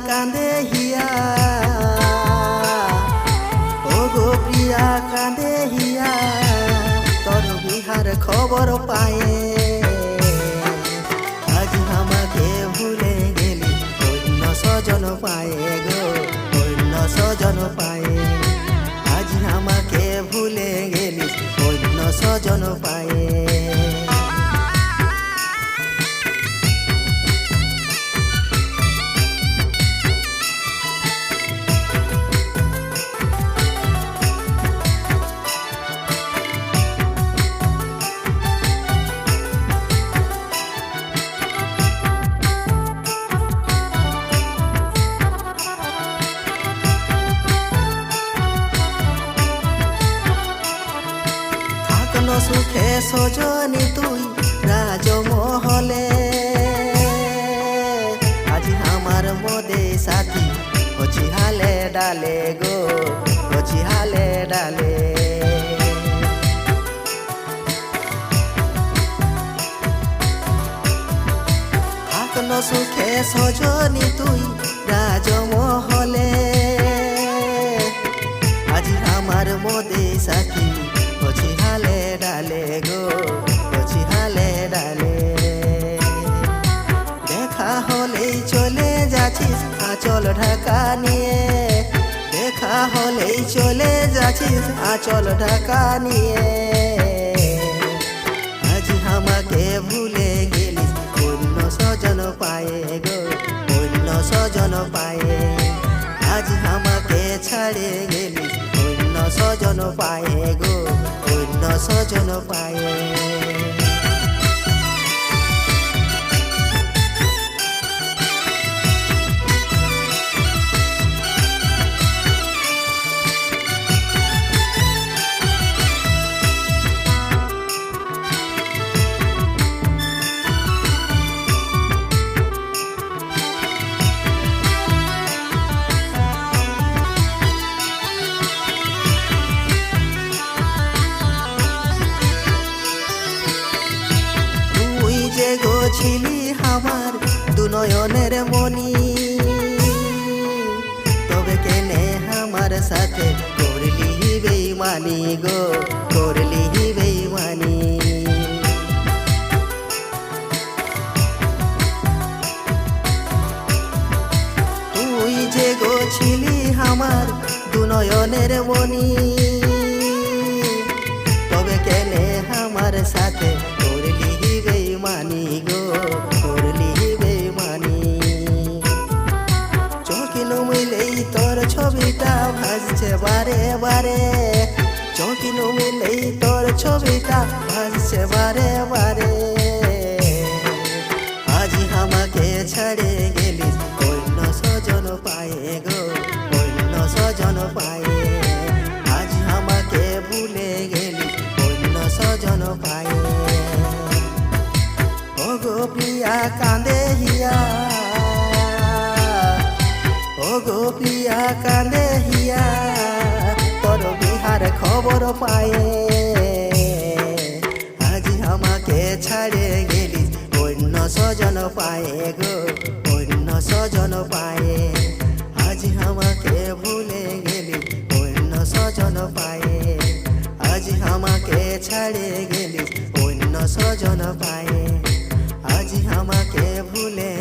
কান্দে হিয়া, ও গো প্রিয়া কান্দে হিয়া, তোর বিহার খবর পায়ে আজ আমাকে ভুলে গেলি অন্য সজন পায়ে গো, অন্য সজন পায়ে আজ আমাকে ভুলে গেলি অন্য সজন পায়ে। সুখে সজনি তুই রাজমহলে, আজি আমার মোদে সাথী হছি হালে ডালে গো, হছি হালে ডালে। থাকলো সুখে সজনি তুই রাজমহলে, আজি আমার মোদে সাথী হছি হালে ডালে গো, হছি হালে ডালে। দেখা হলেই চলে যাচ্ছিস আঁচল ঢাকা নিয়ে, দেখা হলেই চলে যাচ্ছিস আঁচল ঢাকা নিয়ে। আজ আমাকে ভুলে গেলিস অন্য সজন পায়ে গো, অন্য সজন পায়ে আজ আমাকে ছাড়ে গেলিস অন্য সজন পায়ে গো, অন্য সজন পায়ে। ছিলি আমার দুনয়নের মনি, তবে কেনে আমার সাথে করলি বেইমানি গো, করলি বেইমানি। তুই যে গো ছিলি আমার দুনয়নের মনি, তবে কেনে আমার সাথে করলি বেইমানি গো, করলি বেইমানি। চোখিনু মিলেই তোর ছবিটা ভাসছে বারে বারে, চোখিনু মিলেই তোর ছবিটা ভাসছে বারে বারে। আজ আমাকে ছাড়ে গেলিস অন্য সজন পায়ে গো, অন্য সজন পায়ে আজ আমাকে ভুলে গেলিস অন্য সজন পায়ে। ও গো প্রিয়া কান্দে হিয়া, ও গো প্রিয়া কান্দে হিয়া, তোর বিহার খবর পায়ে আজ আমাকে ছাড়ে গেলিস অন্য সজন পায়ে গো, অন্য সজন পায়ে আজ আমাকে ভুলে গেলিস অন্য সজন পায়ে আজ আমাকে ছাড়ে গেলিস অন্য সজন পায়ে আজ আমাকে ভুলে